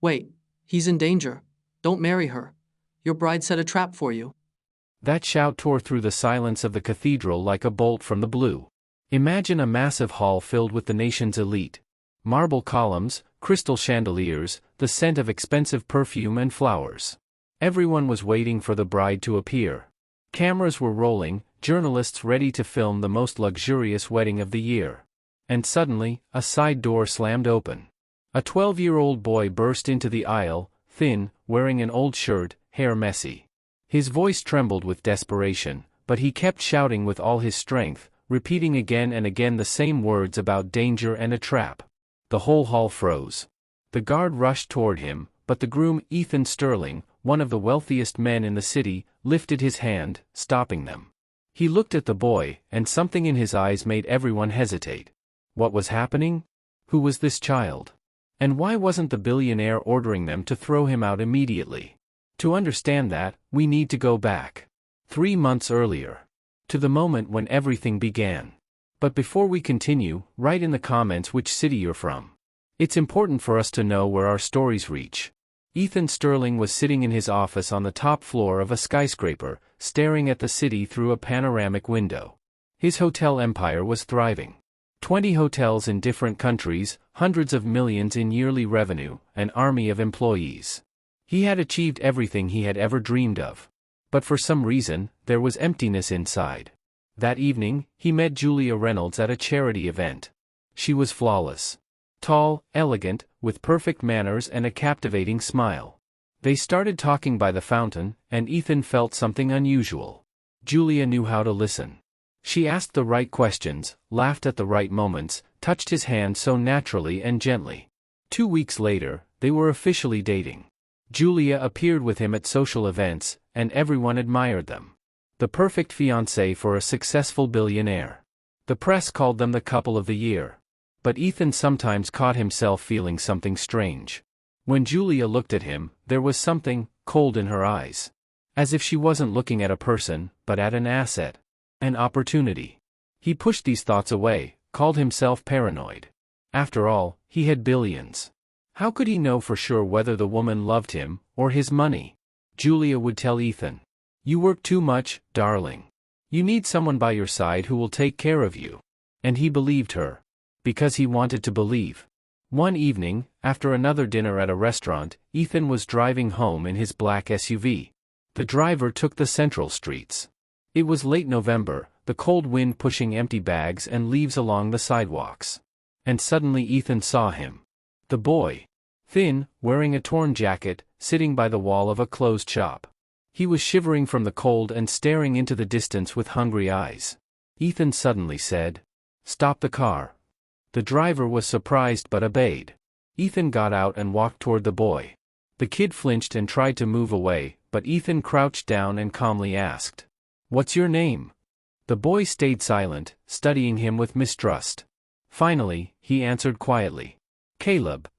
Wait, he's in danger. Don't marry her. Your bride set a trap for you. That shout tore through the silence of the cathedral like a bolt from the blue. Imagine a massive hall filled with the nation's elite. Marble columns, crystal chandeliers, the scent of expensive perfume and flowers. Everyone was waiting for the bride to appear. Cameras were rolling, journalists ready to film the most luxurious wedding of the year. And suddenly, a side door slammed open. A 12-year-old boy burst into the aisle, thin, wearing an old shirt, hair messy. His voice trembled with desperation, but he kept shouting with all his strength, repeating again and again the same words about danger and a trap. The whole hall froze. The guard rushed toward him, but the groom, Ethan Sterling, one of the wealthiest men in the city, lifted his hand, stopping them. He looked at the boy, and something in his eyes made everyone hesitate. What was happening? Who was this child? And why wasn't the billionaire ordering them to throw him out immediately? To understand that, we need to go back 3 months earlier, to the moment when everything began. But before we continue, write in the comments which city you're from. It's important for us to know where our stories reach. Ethan Sterling was sitting in his office on the top floor of a skyscraper, staring at the city through a panoramic window. His hotel empire was thriving. 20 hotels in different countries, hundreds of millions in yearly revenue, an army of employees. He had achieved everything he had ever dreamed of. But for some reason, there was emptiness inside. That evening, he met Julia Reynolds at a charity event. She was flawless. Tall, elegant, with perfect manners and a captivating smile. They started talking by the fountain, and Ethan felt something unusual. Julia knew how to listen. She asked the right questions, laughed at the right moments, touched his hand so naturally and gently. 2 weeks later, they were officially dating. Julia appeared with him at social events, and everyone admired them. The perfect fiancé for a successful billionaire. The press called them the couple of the year. But Ethan sometimes caught himself feeling something strange. When Julia looked at him, there was something cold in her eyes. As if she wasn't looking at a person, but at an asset. An opportunity. He pushed these thoughts away, called himself paranoid. After all, he had billions. How could he know for sure whether the woman loved him, or his money? Julia would tell Ethan, "You work too much, darling. You need someone by your side who will take care of you." And he believed her. Because he wanted to believe. One evening, after another dinner at a restaurant, Ethan was driving home in his black SUV. The driver took the central streets. It was late November, the cold wind pushing empty bags and leaves along the sidewalks. And suddenly Ethan saw him. The boy. Thin, wearing a torn jacket, sitting by the wall of a closed shop. He was shivering from the cold and staring into the distance with hungry eyes. Ethan suddenly said, "Stop the car." The driver was surprised but obeyed. Ethan got out and walked toward the boy. The kid flinched and tried to move away, but Ethan crouched down and calmly asked, "What's your name?" The boy stayed silent, studying him with mistrust. Finally, he answered quietly, "Caleb."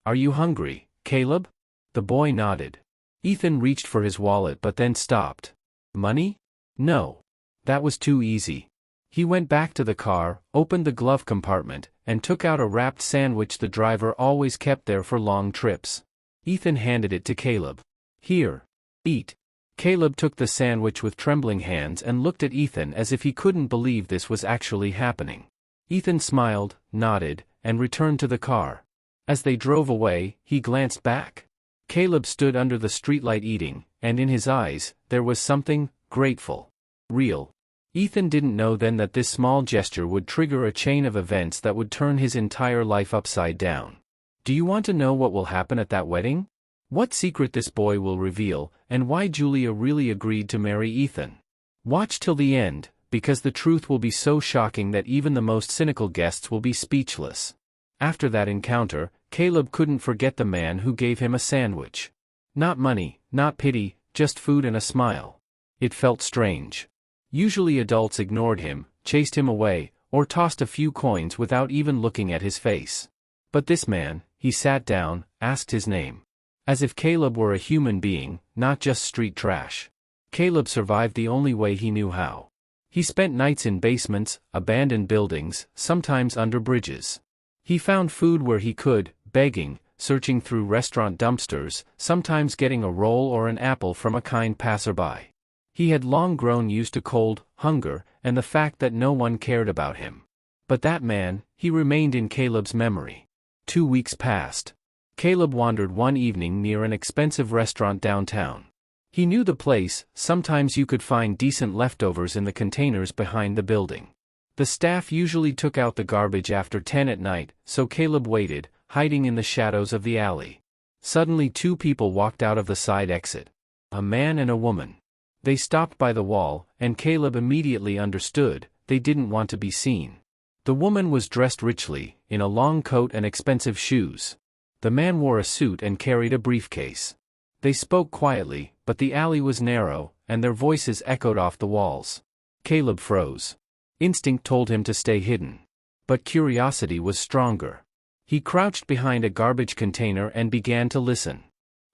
"Are you hungry, Caleb?" The boy nodded. Ethan reached for his wallet but then stopped. "Money? No. That was too easy." He went back to the car, opened the glove compartment, and took out a wrapped sandwich the driver always kept there for long trips. Ethan handed it to Caleb. "Here. Eat." Caleb took the sandwich with trembling hands and looked at Ethan as if he couldn't believe this was actually happening. Ethan smiled, nodded, and returned to the car. As they drove away, he glanced back. Caleb stood under the streetlight eating, and in his eyes, there was something grateful. Real. Ethan didn't know then that this small gesture would trigger a chain of events that would turn his entire life upside down. Do you want to know what will happen at that wedding? What secret this boy will reveal, and why Julia really agreed to marry Ethan? Watch till the end, because the truth will be so shocking that even the most cynical guests will be speechless. After that encounter, Caleb couldn't forget the man who gave him a sandwich. Not money, not pity, just food and a smile. It felt strange. Usually adults ignored him, chased him away, or tossed a few coins without even looking at his face. But this man, he sat down, asked his name. As if Caleb were a human being, not just street trash. Caleb survived the only way he knew how. He spent nights in basements, abandoned buildings, sometimes under bridges. He found food where he could, begging, searching through restaurant dumpsters, sometimes getting a roll or an apple from a kind passerby. He had long grown used to cold, hunger, and the fact that no one cared about him. But that man, he remained in Caleb's memory. 2 weeks passed. Caleb wandered one evening near an expensive restaurant downtown. He knew the place, sometimes you could find decent leftovers in the containers behind the building. The staff usually took out the garbage after 10 at night, so Caleb waited, hiding in the shadows of the alley. Suddenly 2 people walked out of the side exit. A man and a woman. They stopped by the wall, and Caleb immediately understood, they didn't want to be seen. The woman was dressed richly, in a long coat and expensive shoes. The man wore a suit and carried a briefcase. They spoke quietly, but the alley was narrow, and their voices echoed off the walls. Caleb froze. Instinct told him to stay hidden. But curiosity was stronger. He crouched behind a garbage container and began to listen.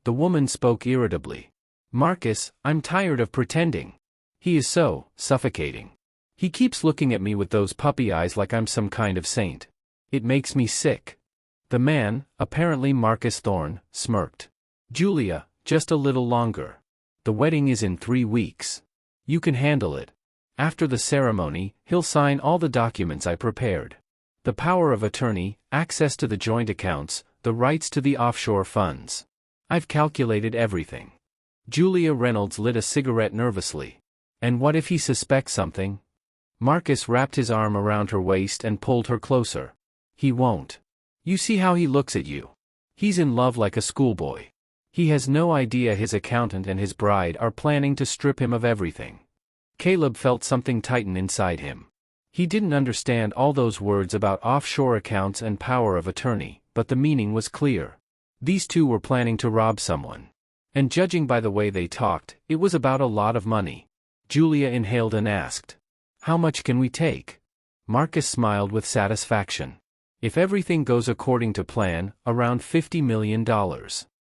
The woman spoke irritably. "Marcus, I'm tired of pretending. He is so suffocating. He keeps looking at me with those puppy eyes like I'm some kind of saint. It makes me sick." The man, apparently Marcus Thorne, smirked. "Julia, just a little longer. The wedding is in 3 weeks. You can handle it. After the ceremony, he'll sign all the documents I prepared. The power of attorney, access to the joint accounts, the rights to the offshore funds. I've calculated everything." Julia Reynolds lit a cigarette nervously. "And what if he suspects something?" Marcus wrapped his arm around her waist and pulled her closer. "He won't. You see how he looks at you. He's in love like a schoolboy. He has no idea his accountant and his bride are planning to strip him of everything." Caleb felt something tighten inside him. He didn't understand all those words about offshore accounts and power of attorney, but the meaning was clear. These 2 were planning to rob someone. And judging by the way they talked, it was about a lot of money. Julia inhaled and asked, "How much can we take?" Marcus smiled with satisfaction. "If everything goes according to plan, around $50 million.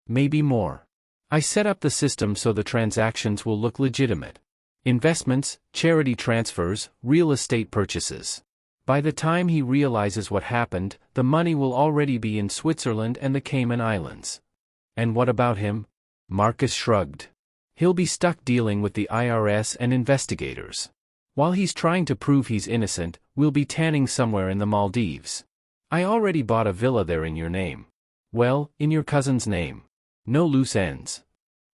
Maybe more. I set up the system so the transactions will look legitimate. Investments, charity transfers, real estate purchases. By the time he realizes what happened, the money will already be in Switzerland and the Cayman Islands." "And what about him?" Marcus shrugged. "He'll be stuck dealing with the IRS and investigators. While he's trying to prove he's innocent, we'll be tanning somewhere in the Maldives. I already bought a villa there in your name. Well, in your cousin's name. No loose ends."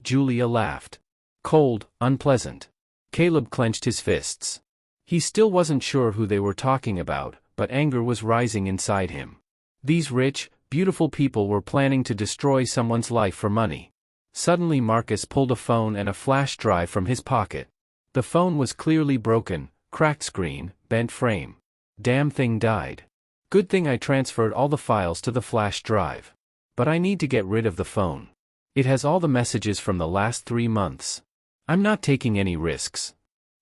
Julia laughed. Cold, unpleasant. Caleb clenched his fists. He still wasn't sure who they were talking about, but anger was rising inside him. These rich, beautiful people were planning to destroy someone's life for money. Suddenly Marcus pulled a phone and a flash drive from his pocket. The phone was clearly broken, cracked screen, bent frame. Damn thing died. Good thing I transferred all the files to the flash drive. But I need to get rid of the phone. It has all the messages from the last 3 months. I'm not taking any risks.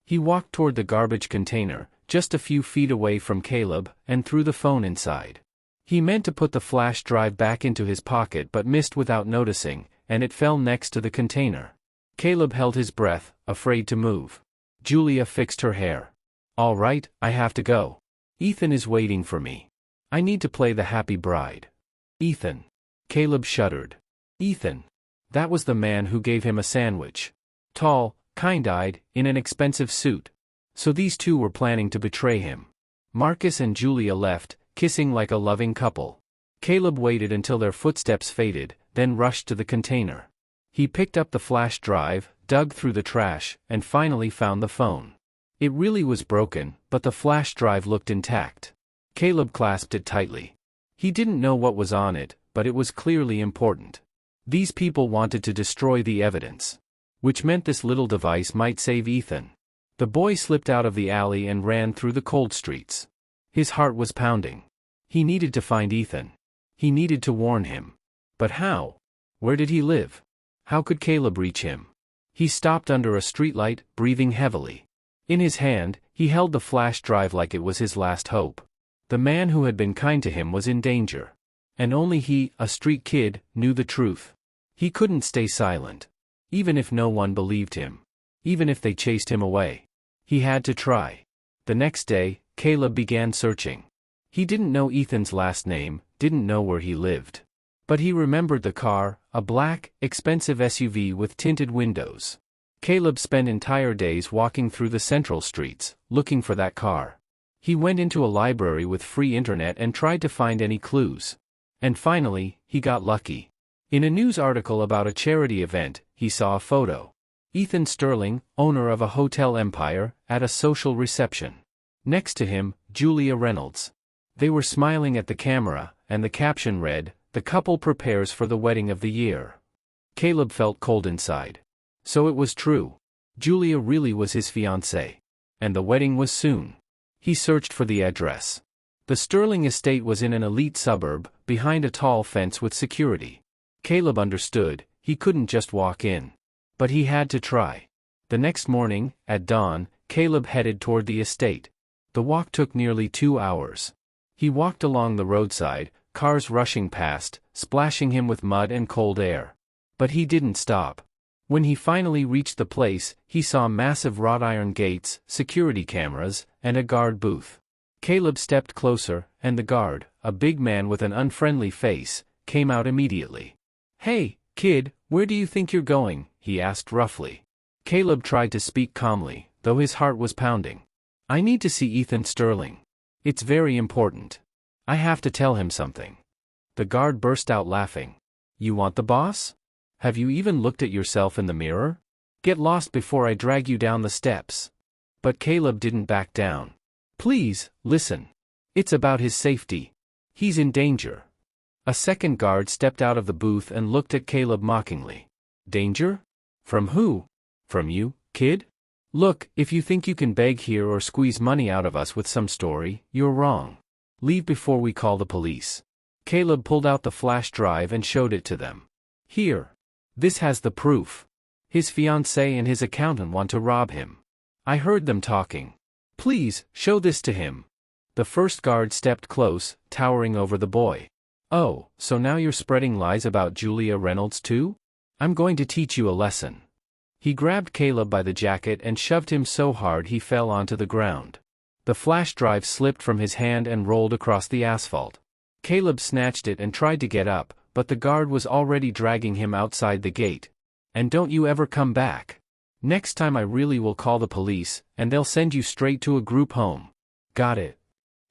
He walked toward the garbage container, just a few feet away from Caleb, and threw the phone inside. He meant to put the flash drive back into his pocket but missed without noticing, and it fell next to the container. Caleb held his breath, afraid to move. Julia fixed her hair. "All right, I have to go. Ethan is waiting for me. I need to play the happy bride." "Ethan." Caleb shuddered. Ethan. That was the man who gave him a sandwich. Tall, kind-eyed, in an expensive suit. So these 2 were planning to betray him. Marcus and Julia left, kissing like a loving couple. Caleb waited until their footsteps faded, then rushed to the container. He picked up the flash drive, dug through the trash, and finally found the phone. It really was broken, but the flash drive looked intact. Caleb clasped it tightly. He didn't know what was on it, but it was clearly important. These people wanted to destroy the evidence. Which meant this little device might save Ethan. The boy slipped out of the alley and ran through the cold streets. His heart was pounding. He needed to find Ethan. He needed to warn him. But how? Where did he live? How could Caleb reach him? He stopped under a streetlight, breathing heavily. In his hand, he held the flash drive like it was his last hope. The man who had been kind to him was in danger. And only he, a street kid, knew the truth. He couldn't stay silent. Even if no one believed him. Even if they chased him away. He had to try. The next day, Caleb began searching. He didn't know Ethan's last name, didn't know where he lived. But he remembered the car, a black, expensive SUV with tinted windows. Caleb spent entire days walking through the central streets, looking for that car. He went into a library with free internet and tried to find any clues. And finally, he got lucky. In a news article about a charity event, he saw a photo. Ethan Sterling, owner of a hotel empire, at a social reception. Next to him, Julia Reynolds. They were smiling at the camera, and the caption read, "The couple prepares for the wedding of the year." Caleb felt cold inside. So it was true. Julia really was his fiancée. And the wedding was soon. He searched for the address. The Sterling estate was in an elite suburb, behind a tall fence with security. Caleb understood, he couldn't just walk in. But he had to try. The next morning, at dawn, Caleb headed toward the estate. The walk took nearly 2 hours. He walked along the roadside, cars rushing past, splashing him with mud and cold air. But he didn't stop. When he finally reached the place, he saw massive wrought iron gates, security cameras, and a guard booth. Caleb stepped closer, and the guard, a big man with an unfriendly face, came out immediately. "Hey, kid, where do you think you're going?" he asked roughly. Caleb tried to speak calmly, though his heart was pounding. "I need to see Ethan Sterling. It's very important. I have to tell him something." The guard burst out laughing. "You want the boss? Have you even looked at yourself in the mirror? Get lost before I drag you down the steps." But Caleb didn't back down. "Please, listen. It's about his safety. He's in danger." A second guard stepped out of the booth and looked at Caleb mockingly. "Danger? From who? From you, kid? Look, if you think you can beg here or squeeze money out of us with some story, you're wrong. Leave before we call the police." Caleb pulled out the flash drive and showed it to them. "Here. This has the proof. His fiancée and his accountant want to rob him. I heard them talking. Please, show this to him." The first guard stepped close, towering over the boy. "Oh, so now you're spreading lies about Julia Reynolds too? I'm going to teach you a lesson." He grabbed Caleb by the jacket and shoved him so hard he fell onto the ground. The flash drive slipped from his hand and rolled across the asphalt. Caleb snatched it and tried to get up, but the guard was already dragging him outside the gate. "And don't you ever come back. Next time I really will call the police, and they'll send you straight to a group home. Got it?"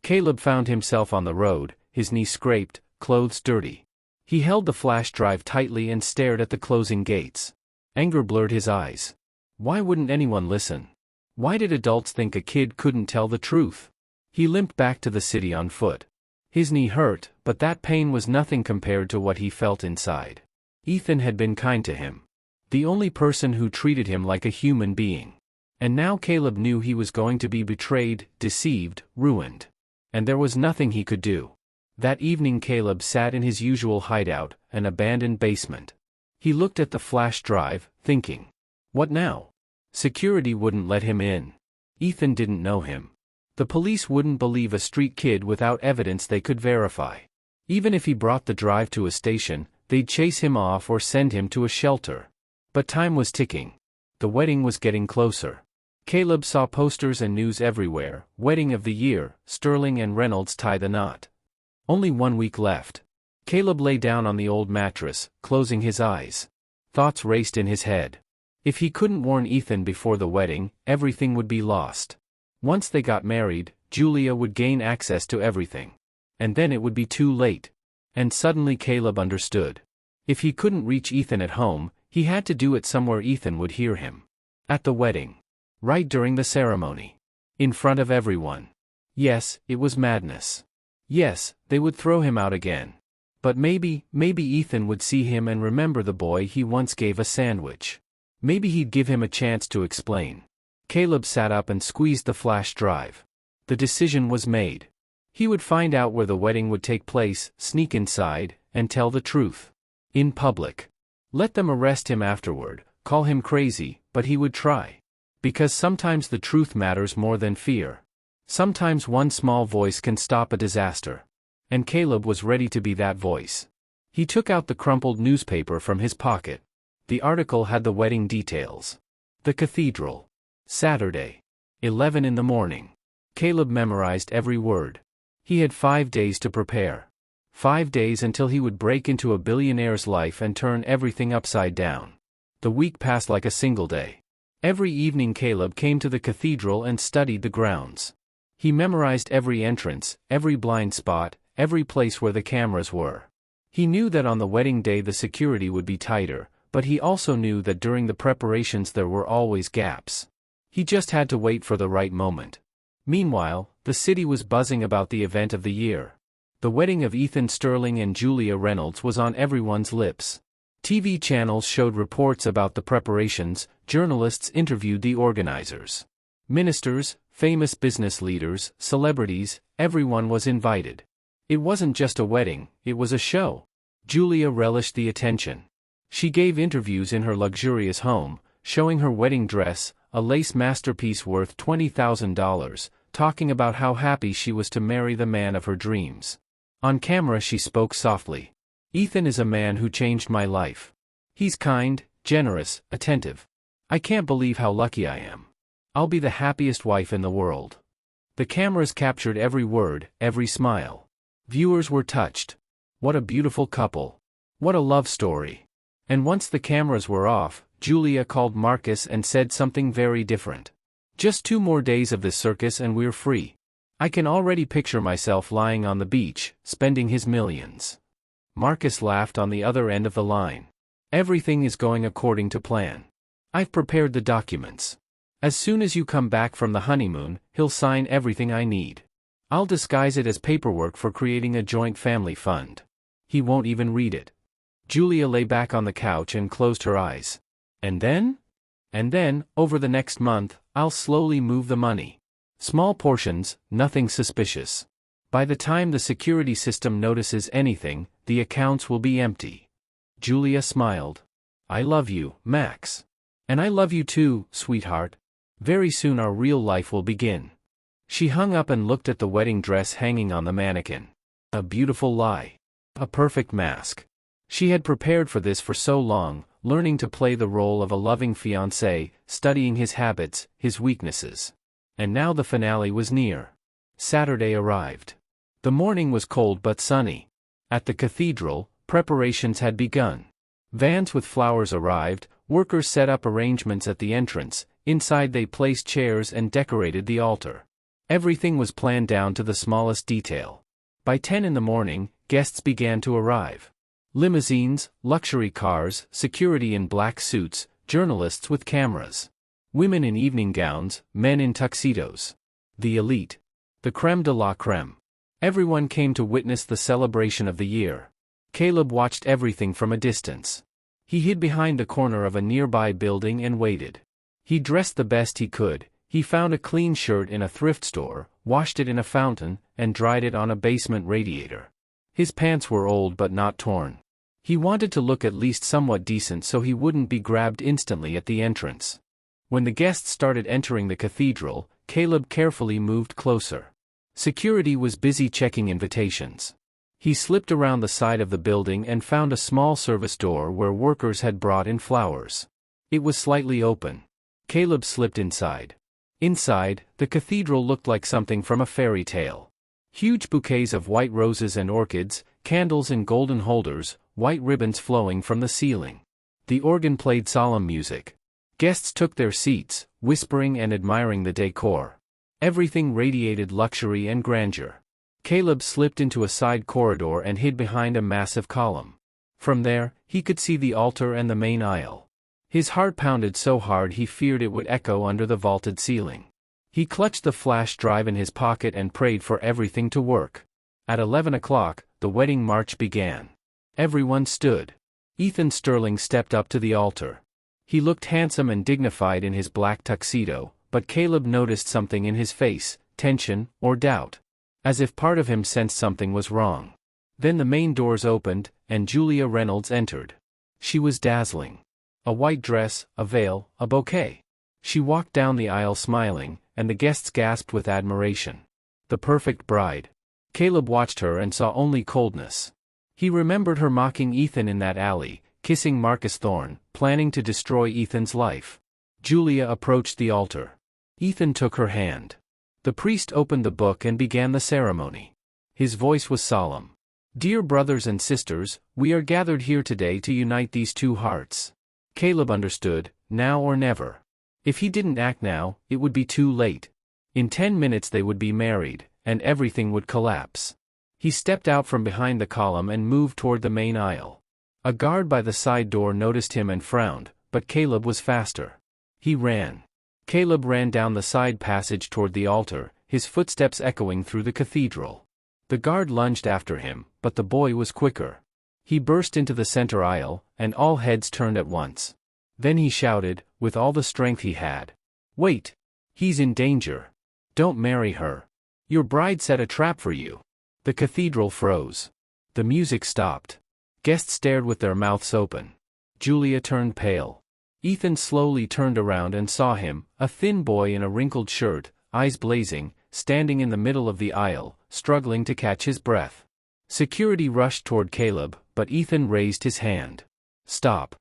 Caleb found himself on the road, his knee scraped, clothes dirty. He held the flash drive tightly and stared at the closing gates. Anger blurred his eyes. Why wouldn't anyone listen? Why did adults think a kid couldn't tell the truth? He limped back to the city on foot. His knee hurt, but that pain was nothing compared to what he felt inside. Ethan had been kind to him. The only person who treated him like a human being. And now Caleb knew he was going to be betrayed, deceived, ruined. And there was nothing he could do. That evening Caleb sat in his usual hideout, an abandoned basement. He looked at the flash drive, thinking. What now? Security wouldn't let him in. Ethan didn't know him. The police wouldn't believe a street kid without evidence they could verify. Even if he brought the drive to a station, they'd chase him off or send him to a shelter. But time was ticking. The wedding was getting closer. Caleb saw posters and news everywhere, wedding of the year, Sterling and Reynolds tie the knot. Only 1 week left. Caleb lay down on the old mattress, closing his eyes. Thoughts raced in his head. If he couldn't warn Ethan before the wedding, everything would be lost. Once they got married, Julia would gain access to everything. And then it would be too late. And suddenly Caleb understood. If he couldn't reach Ethan at home, he had to do it somewhere Ethan would hear him. At the wedding. Right during the ceremony. In front of everyone. Yes, it was madness. Yes, they would throw him out again. But maybe Ethan would see him and remember the boy he once gave a sandwich. Maybe he'd give him a chance to explain. Caleb sat up and squeezed the flash drive. The decision was made. He would find out where the wedding would take place, sneak inside, and tell the truth. In public. Let them arrest him afterward, call him crazy, but he would try. Because sometimes the truth matters more than fear. Sometimes one small voice can stop a disaster. And Caleb was ready to be that voice. He took out the crumpled newspaper from his pocket. The article had the wedding details. The cathedral. Saturday. 11 in the morning. Caleb memorized every word. He had 5 days to prepare. 5 days until he would break into a billionaire's life and turn everything upside down. The week passed like a single day. Every evening Caleb came to the cathedral and studied the grounds. He memorized every entrance, every blind spot, every place where the cameras were. He knew that on the wedding day the security would be tighter, but he also knew that during the preparations there were always gaps. He just had to wait for the right moment. Meanwhile, the city was buzzing about the event of the year. The wedding of Ethan Sterling and Julia Reynolds was on everyone's lips. TV channels showed reports about the preparations, journalists interviewed the organizers. Ministers, famous business leaders, celebrities, everyone was invited. It wasn't just a wedding, it was a show. Julia relished the attention. She gave interviews in her luxurious home, showing her wedding dress, a lace masterpiece worth $20,000, talking about how happy she was to marry the man of her dreams. On camera she spoke softly. "Ethan is a man who changed my life. He's kind, generous, attentive. I can't believe how lucky I am. I'll be the happiest wife in the world." The cameras captured every word, every smile. Viewers were touched. What a beautiful couple. What a love story. And once the cameras were off, Julia called Marcus and said something very different. "Just 2 more days of this circus and we're free. I can already picture myself lying on the beach, spending his millions." Marcus laughed on the other end of the line. "Everything is going according to plan. I've prepared the documents. As soon as you come back from the honeymoon, he'll sign everything I need. I'll disguise it as paperwork for creating a joint family fund. He won't even read it." Julia lay back on the couch and closed her eyes. "And then? And then, over the next month, I'll slowly move the money. Small portions, nothing suspicious. By the time the security system notices anything, the accounts will be empty." Julia smiled. "I love you, Max. And I love you too, sweetheart. Very soon our real life will begin." She hung up and looked at the wedding dress hanging on the mannequin. A beautiful lie. A perfect mask. She had prepared for this for so long, learning to play the role of a loving fiancé, studying his habits, his weaknesses. And now the finale was near. Saturday arrived. The morning was cold but sunny. At the cathedral, preparations had begun. Vans with flowers arrived, workers set up arrangements at the entrance, inside they placed chairs and decorated the altar. Everything was planned down to the smallest detail. By 10 in the morning, guests began to arrive. Limousines, luxury cars, security in black suits, journalists with cameras. Women in evening gowns, men in tuxedos. The elite. The crème de la crème. Everyone came to witness the celebration of the year. Caleb watched everything from a distance. He hid behind the corner of a nearby building and waited. He dressed the best he could. He found a clean shirt in a thrift store, washed it in a fountain, and dried it on a basement radiator. His pants were old but not torn. He wanted to look at least somewhat decent so he wouldn't be grabbed instantly at the entrance. When the guests started entering the cathedral, Caleb carefully moved closer. Security was busy checking invitations. He slipped around the side of the building and found a small service door where workers had brought in flowers. It was slightly open. Caleb slipped inside. Inside, the cathedral looked like something from a fairy tale. Huge bouquets of white roses and orchids, candles in golden holders, white ribbons flowing from the ceiling. The organ played solemn music. Guests took their seats, whispering and admiring the decor. Everything radiated luxury and grandeur. Caleb slipped into a side corridor and hid behind a massive column. From there, he could see the altar and the main aisle. His heart pounded so hard he feared it would echo under the vaulted ceiling. He clutched the flash drive in his pocket and prayed for everything to work. At 11 o'clock, the wedding march began. Everyone stood. Ethan Sterling stepped up to the altar. He looked handsome and dignified in his black tuxedo, but Caleb noticed something in his face, tension, or doubt. As if part of him sensed something was wrong. Then the main doors opened, and Julia Reynolds entered. She was dazzling. A white dress, a veil, a bouquet. She walked down the aisle smiling, and the guests gasped with admiration. The perfect bride. Caleb watched her and saw only coldness. He remembered her mocking Ethan in that alley, kissing Marcus Thorne, planning to destroy Ethan's life. Julia approached the altar. Ethan took her hand. The priest opened the book and began the ceremony. His voice was solemn. Dear brothers and sisters, we are gathered here today to unite these two hearts. Caleb understood, now or never. If he didn't act now, it would be too late. In 10 minutes they would be married, and everything would collapse. He stepped out from behind the column and moved toward the main aisle. A guard by the side door noticed him and frowned, but Caleb was faster. He ran. Caleb ran down the side passage toward the altar, his footsteps echoing through the cathedral. The guard lunged after him, but the boy was quicker. He burst into the center aisle, and all heads turned at once. Then he shouted, with all the strength he had. "Wait! He's in danger. Don't marry her. Your bride set a trap for you." The cathedral froze. The music stopped. Guests stared with their mouths open. Julia turned pale. Ethan slowly turned around and saw him, a thin boy in a wrinkled shirt, eyes blazing, standing in the middle of the aisle, struggling to catch his breath. Security rushed toward Caleb, but Ethan raised his hand. "Stop."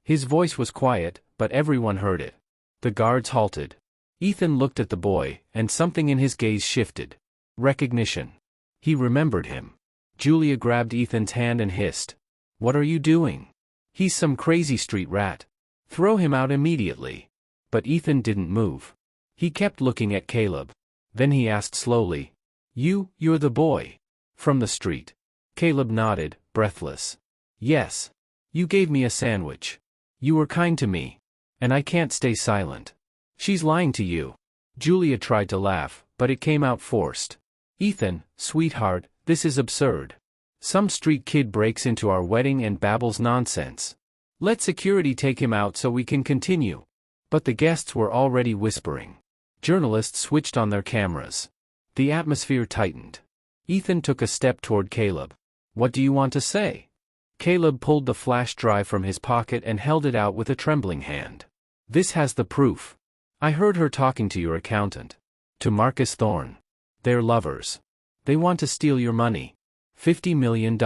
His voice was quiet, but everyone heard it. The guards halted. Ethan looked at the boy, and something in his gaze shifted. Recognition. He remembered him. Julia grabbed Ethan's hand and hissed. "What are you doing? He's some crazy street rat. Throw him out immediately." But Ethan didn't move. He kept looking at Caleb. Then he asked slowly, You're the boy from the street?" Caleb nodded, breathless. "Yes. You gave me a sandwich. You were kind to me. And I can't stay silent." "She's lying to you." Julia tried to laugh, but it came out forced. "Ethan, sweetheart, this is absurd. Some street kid breaks into our wedding and babbles nonsense. Let security take him out so we can continue." But the guests were already whispering. Journalists switched on their cameras. The atmosphere tightened. Ethan took a step toward Caleb. "What do you want to say?" Caleb pulled the flash drive from his pocket and held it out with a trembling hand. "This has the proof. I heard her talking to your accountant. To Marcus Thorne. They're lovers. They want to steal your money. $50 million.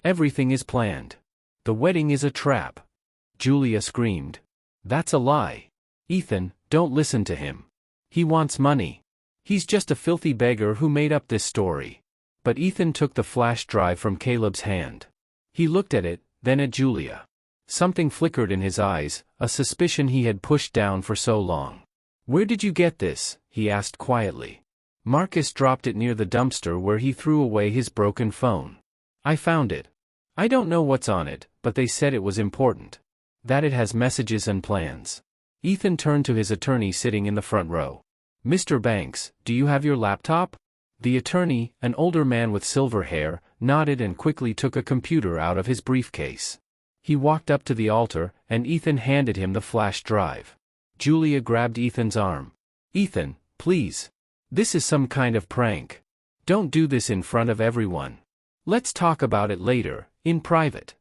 Everything is planned. The wedding is a trap." Julia screamed. "That's a lie. Ethan, don't listen to him. He wants money. He's just a filthy beggar who made up this story." But Ethan took the flash drive from Caleb's hand. He looked at it, then at Julia. Something flickered in his eyes, a suspicion he had pushed down for so long. "Where did you get this?" he asked quietly. Marcus dropped it near the dumpster where he threw away his broken phone. "I found it. I don't know what's on it, but they said it was important. That it has messages and plans." Ethan turned to his attorney sitting in the front row. "Mr. Banks, do you have your laptop?" The attorney, an older man with silver hair, nodded and quickly took a computer out of his briefcase. He walked up to the altar, and Ethan handed him the flash drive. Julia grabbed Ethan's arm. "Ethan, please. This is some kind of prank. Don't do this in front of everyone. Let's talk about it later, in private."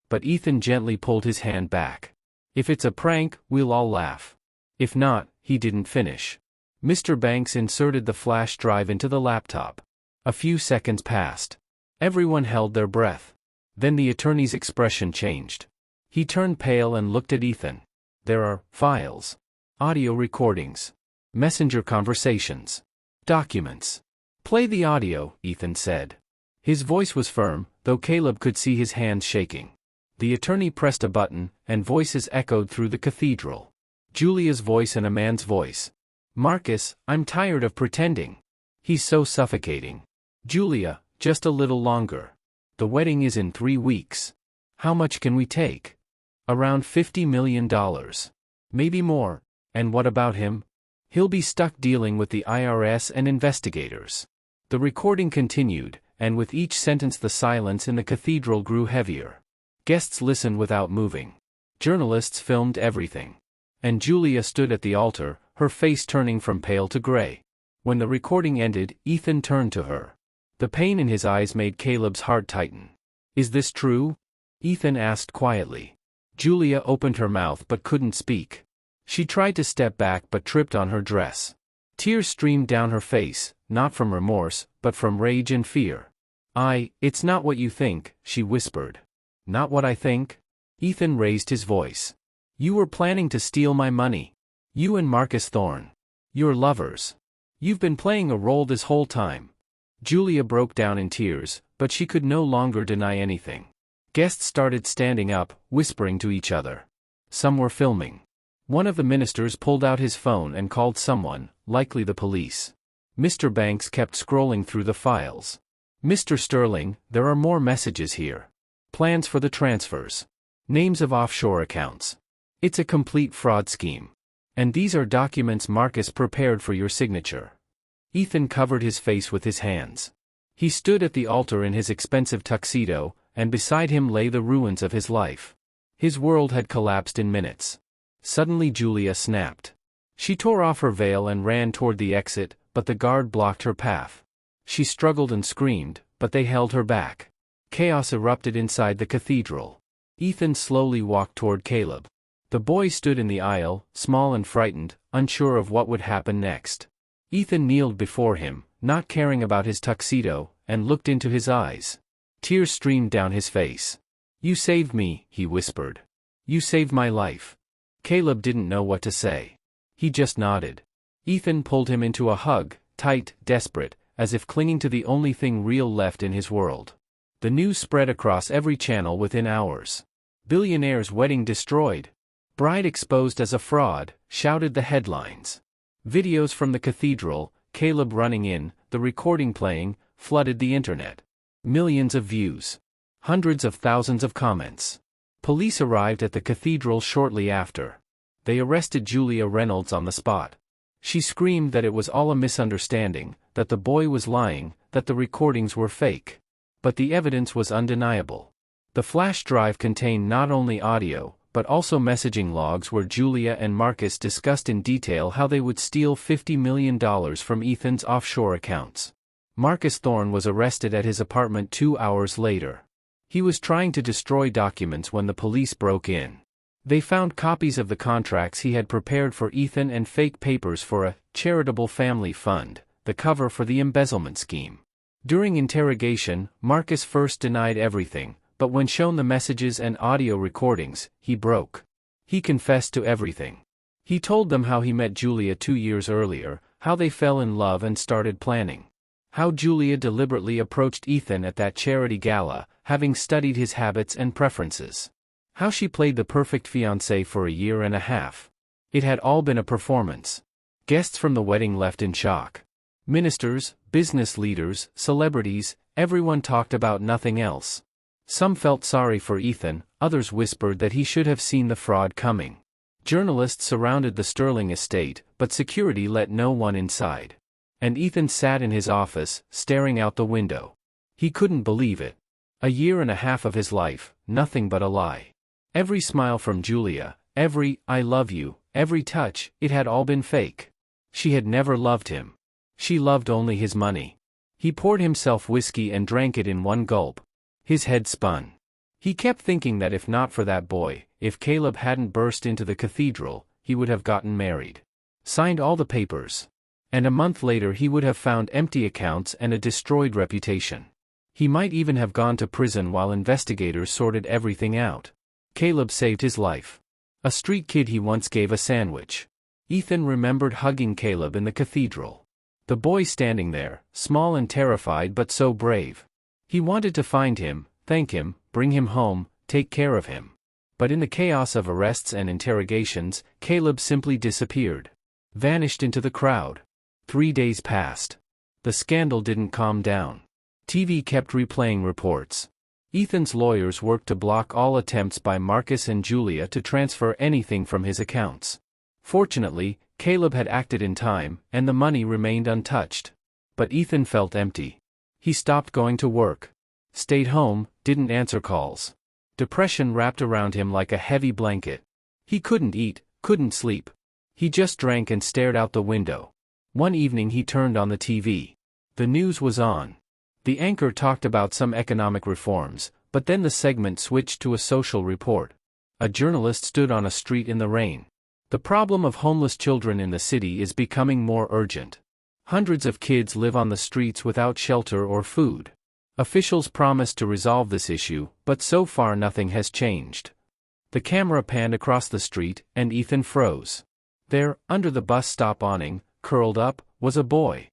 But Ethan gently pulled his hand back. "If it's a prank, we'll all laugh. If not," he didn't finish. Mr. Banks inserted the flash drive into the laptop. A few seconds passed. Everyone held their breath. Then the attorney's expression changed. He turned pale and looked at Ethan. "There are files. Audio recordings. Messenger conversations. Documents. Play the audio," Ethan said. His voice was firm, though Caleb could see his hands shaking. The attorney pressed a button, and voices echoed through the cathedral. Julia's voice and a man's voice. "Marcus, I'm tired of pretending. He's so suffocating." "Julia, just a little longer. The wedding is in 3 weeks. How much can we take?" "Around $50 million. Maybe more. And what about him? He'll be stuck dealing with the IRS and investigators." The recording continued, and with each sentence the silence in the cathedral grew heavier. Guests listened without moving. Journalists filmed everything. And Julia stood at the altar, her face turning from pale to gray. When the recording ended, Ethan turned to her. The pain in his eyes made Caleb's heart tighten. "Is this true?" Ethan asked quietly. Julia opened her mouth but couldn't speak. She tried to step back but tripped on her dress. Tears streamed down her face, not from remorse, but from rage and fear. It's not what you think," she whispered. "Not what I think?" Ethan raised his voice. "You were planning to steal my money. You and Marcus Thorne. You're lovers. You've been playing a role this whole time. Julia broke down in tears, but she could no longer deny anything. Guests started standing up, whispering to each other. Some were filming. One of the ministers pulled out his phone and called someone, likely the police. Mr. Banks kept scrolling through the files. "Mr. Sterling, there are more messages here. Plans for the transfers. Names of offshore accounts. It's a complete fraud scheme. And these are documents Marcus prepared for your signature." Ethan covered his face with his hands. He stood at the altar in his expensive tuxedo, and beside him lay the ruins of his life. His world had collapsed in minutes. Suddenly Julia snapped. She tore off her veil and ran toward the exit, but the guard blocked her path. She struggled and screamed, but they held her back. Chaos erupted inside the cathedral. Ethan slowly walked toward Caleb. The boy stood in the aisle, small and frightened, unsure of what would happen next. Ethan kneeled before him, not caring about his tuxedo, and looked into his eyes. Tears streamed down his face. "You saved me," he whispered. "You saved my life." Caleb didn't know what to say. He just nodded. Ethan pulled him into a hug, tight, desperate, as if clinging to the only thing real left in his world. The news spread across every channel within hours. "Billionaire's wedding destroyed. Bride exposed as a fraud," shouted the headlines. Videos from the cathedral, Caleb running in, the recording playing, flooded the internet. Millions of views. Hundreds of thousands of comments. Police arrived at the cathedral shortly after. They arrested Julia Reynolds on the spot. She screamed that it was all a misunderstanding, that the boy was lying, that the recordings were fake. But the evidence was undeniable. The flash drive contained not only audio, but also messaging logs where Julia and Marcus discussed in detail how they would steal $50 million from Ethan's offshore accounts. Marcus Thorne was arrested at his apartment 2 hours later. He was trying to destroy documents when the police broke in. They found copies of the contracts he had prepared for Ethan and fake papers for a charitable family fund, the cover for the embezzlement scheme. During interrogation, Marcus first denied everything, but when shown the messages and audio recordings, he broke. He confessed to everything. He told them how he met Julia 2 years earlier, how they fell in love and started planning. How Julia deliberately approached Ethan at that charity gala, having studied his habits and preferences. How she played the perfect fiancée for a year and a half. It had all been a performance. Guests from the wedding left in shock. Ministers, business leaders, celebrities, everyone talked about nothing else. Some felt sorry for Ethan, others whispered that he should have seen the fraud coming. Journalists surrounded the Sterling estate, but security let no one inside. And Ethan sat in his office, staring out the window. He couldn't believe it. A year and a half of his life, nothing but a lie. Every smile from Julia, every "I love you," every touch, it had all been fake. She had never loved him. She loved only his money. He poured himself whiskey and drank it in one gulp. His head spun. He kept thinking that if not for that boy, if Caleb hadn't burst into the cathedral, he would have gotten married. Signed all the papers. And a month later he would have found empty accounts and a destroyed reputation. He might even have gone to prison while investigators sorted everything out. Caleb saved his life. A street kid he once gave a sandwich. Ethan remembered hugging Caleb in the cathedral. The boy standing there, small and terrified but so brave. He wanted to find him, thank him, bring him home, take care of him. But in the chaos of arrests and interrogations, Caleb simply disappeared. Vanished into the crowd. 3 days passed. The scandal didn't calm down. TV kept replaying reports. Ethan's lawyers worked to block all attempts by Marcus and Julia to transfer anything from his accounts. Fortunately, Caleb had acted in time, and the money remained untouched. But Ethan felt empty. He stopped going to work. Stayed home, didn't answer calls. Depression wrapped around him like a heavy blanket. He couldn't eat, couldn't sleep. He just drank and stared out the window. One evening he turned on the TV. The news was on. The anchor talked about some economic reforms, but then the segment switched to a social report. A journalist stood on a street in the rain. The problem of homeless children in the city is becoming more urgent. Hundreds of kids live on the streets without shelter or food. Officials promised to resolve this issue, but so far nothing has changed. The camera panned across the street, and Ethan froze. There, under the bus stop awning, curled up, was a boy.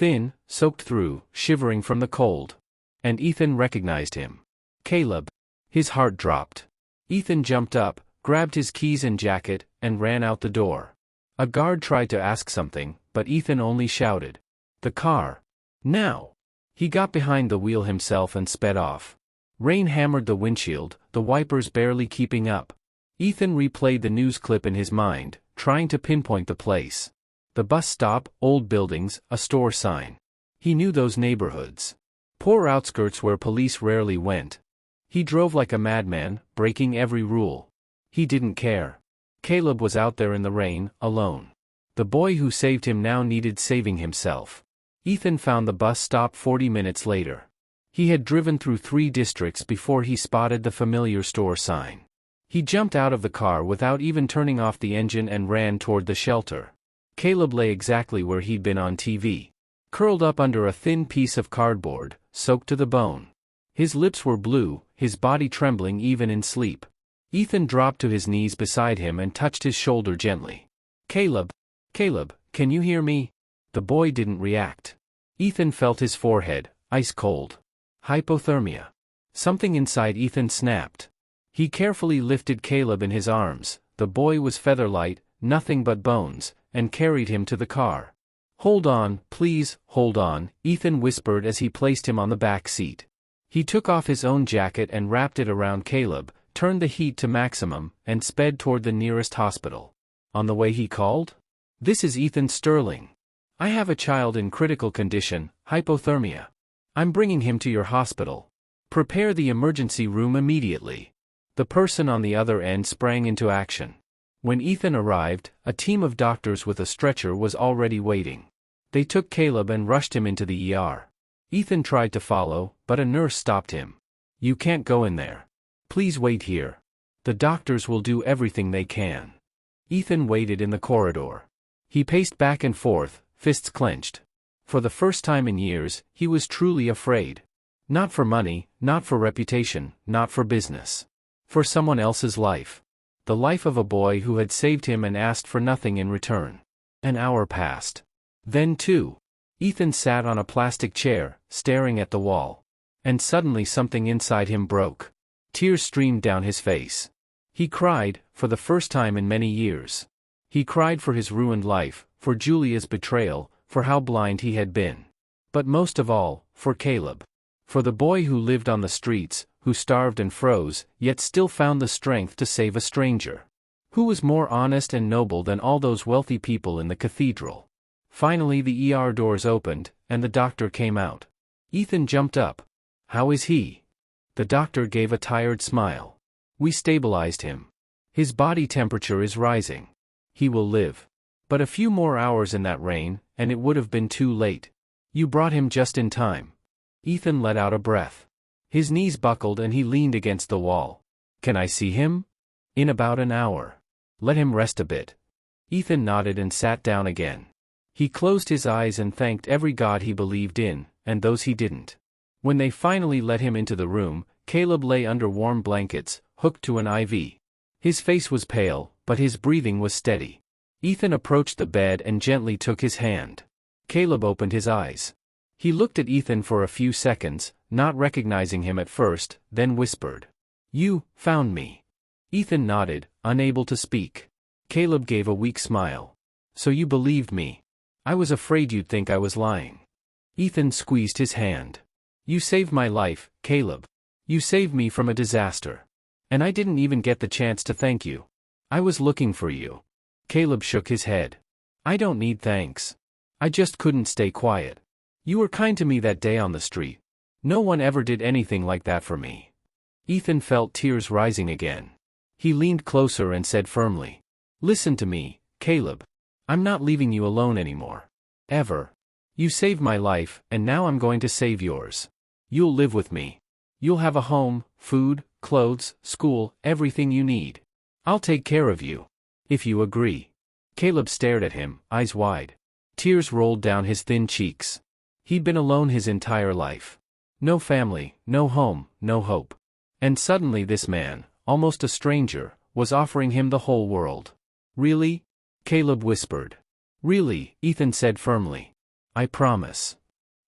Thin, soaked through, shivering from the cold. And Ethan recognized him. Caleb. His heart dropped. Ethan jumped up, grabbed his keys and jacket, and ran out the door. A guard tried to ask something, but Ethan only shouted, "The car! Now!" He got behind the wheel himself and sped off. Rain hammered the windshield, the wipers barely keeping up. Ethan replayed the news clip in his mind, trying to pinpoint the place. The bus stop, old buildings, a store sign. He knew those neighborhoods. Poor outskirts where police rarely went. He drove like a madman, breaking every rule. He didn't care. Caleb was out there in the rain, alone. The boy who saved him now needed saving himself. Ethan found the bus stop 40 minutes later. He had driven through 3 districts before he spotted the familiar store sign. He jumped out of the car without even turning off the engine and ran toward the shelter. Caleb lay exactly where he'd been on TV. Curled up under a thin piece of cardboard, soaked to the bone. His lips were blue, his body trembling even in sleep. Ethan dropped to his knees beside him and touched his shoulder gently. "Caleb. Caleb, can you hear me?" The boy didn't react. Ethan felt his forehead, ice cold. Hypothermia. Something inside Ethan snapped. He carefully lifted Caleb in his arms. The boy was feather-light, nothing but bones, and carried him to the car. "Hold on, please, hold on," Ethan whispered as he placed him on the back seat. He took off his own jacket and wrapped it around Caleb, turned the heat to maximum, and sped toward the nearest hospital. On the way he called, "This is Ethan Sterling. I have a child in critical condition, hypothermia. I'm bringing him to your hospital. Prepare the emergency room immediately." The person on the other end sprang into action. When Ethan arrived, a team of doctors with a stretcher was already waiting. They took Caleb and rushed him into the ER. Ethan tried to follow, but a nurse stopped him. "You can't go in there. Please wait here. The doctors will do everything they can." Ethan waited in the corridor. He paced back and forth, fists clenched. For the first time in years, he was truly afraid. Not for money, not for reputation, not for business. For someone else's life. The life of a boy who had saved him and asked for nothing in return. An hour passed. Then 2. Ethan sat on a plastic chair, staring at the wall. And suddenly something inside him broke. Tears streamed down his face. He cried, for the first time in many years. He cried for his ruined life, for Julia's betrayal, for how blind he had been. But most of all, for Caleb. For the boy who lived on the streets, who starved and froze, yet still found the strength to save a stranger. Who was more honest and noble than all those wealthy people in the cathedral. Finally the ER doors opened, and the doctor came out. Ethan jumped up. "How is he?" The doctor gave a tired smile. "We stabilized him. His body temperature is rising. He will live. But a few more hours in that rain, and it would have been too late. You brought him just in time." Ethan let out a breath. His knees buckled and he leaned against the wall. "Can I see him?" "In about an hour. Let him rest a bit." Ethan nodded and sat down again. He closed his eyes and thanked every god he believed in, and those he didn't. When they finally let him into the room, Caleb lay under warm blankets, hooked to an IV. His face was pale, but his breathing was steady. Ethan approached the bed and gently took his hand. Caleb opened his eyes. He looked at Ethan for a few seconds, not recognizing him at first, then whispered, "You found me." Ethan nodded, unable to speak. Caleb gave a weak smile. "So you believed me. I was afraid you'd think I was lying." Ethan squeezed his hand. "You saved my life, Caleb. You saved me from a disaster. And I didn't even get the chance to thank you. I was looking for you." Caleb shook his head. "I don't need thanks. I just couldn't stay quiet. You were kind to me that day on the street. No one ever did anything like that for me." Ethan felt tears rising again. He leaned closer and said firmly, "Listen to me, Caleb. I'm not leaving you alone anymore. Ever. You saved my life, and now I'm going to save yours. You'll live with me. You'll have a home, food, clothes, school, everything you need. I'll take care of you. If you agree." Caleb stared at him, eyes wide. Tears rolled down his thin cheeks. He'd been alone his entire life. No family, no home, no hope. And suddenly this man, almost a stranger, was offering him the whole world. "Really?" Caleb whispered. "Really," Ethan said firmly. "I promise."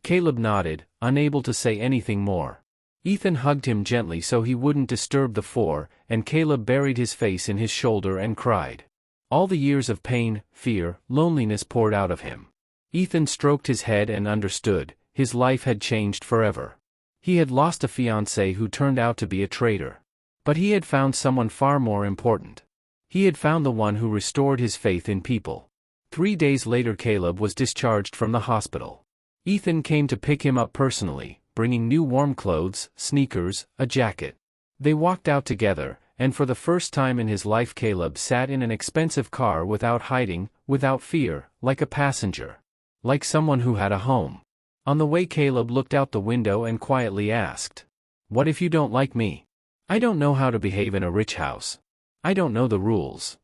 Caleb nodded, unable to say anything more. Ethan hugged him gently so he wouldn't disturb the four, and Caleb buried his face in his shoulder and cried. All the years of pain, fear, loneliness poured out of him. Ethan stroked his head and understood, his life had changed forever. He had lost a fiancée who turned out to be a traitor. But he had found someone far more important. He had found the one who restored his faith in people. 3 days later Caleb was discharged from the hospital. Ethan came to pick him up personally, bringing new warm clothes, sneakers, a jacket. They walked out together, and for the first time in his life Caleb sat in an expensive car without hiding, without fear, like a passenger. Like someone who had a home. On the way Caleb looked out the window and quietly asked, "What if you don't like me? I don't know how to behave in a rich house. I don't know the rules."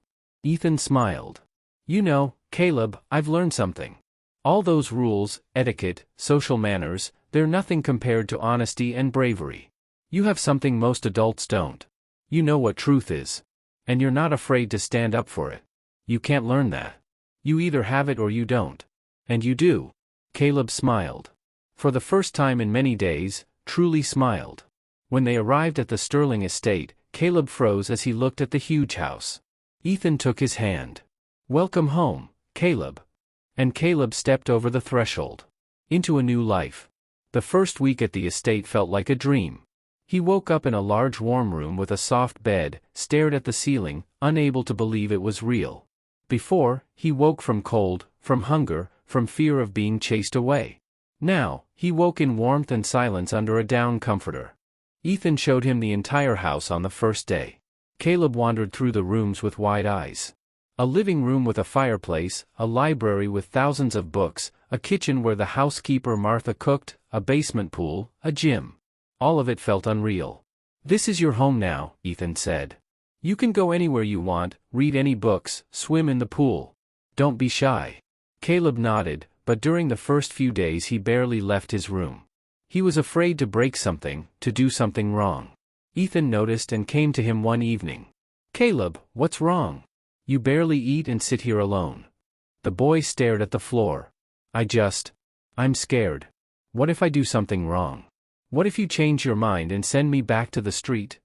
Ethan smiled. "You know, Caleb, I've learned something. All those rules, etiquette, social manners, they're nothing compared to honesty and bravery. You have something most adults don't. You know what truth is. And you're not afraid to stand up for it. You can't learn that. You either have it or you don't. And you do." Caleb smiled. For the first time in many days, truly smiled. When they arrived at the Sterling estate, Caleb froze as he looked at the huge house. Ethan took his hand. "Welcome home, Caleb." And Caleb stepped over the threshold. Into a new life. The first week at the estate felt like a dream. He woke up in a large warm room with a soft bed, stared at the ceiling, unable to believe it was real. Before, he woke from cold, from hunger, from fear of being chased away. Now, he woke in warmth and silence under a down comforter. Ethan showed him the entire house on the first day. Caleb wandered through the rooms with wide eyes. A living room with a fireplace, a library with thousands of books, a kitchen where the housekeeper Martha cooked, a basement pool, a gym. All of it felt unreal. "This is your home now," Ethan said. "You can go anywhere you want, read any books, swim in the pool. Don't be shy." Caleb nodded, but during the first few days he barely left his room. He was afraid to break something, to do something wrong. Ethan noticed and came to him one evening. "Caleb, what's wrong? You barely eat and sit here alone." The boy stared at the floor. I'm scared. What if I do something wrong? What if you change your mind and send me back to the street?"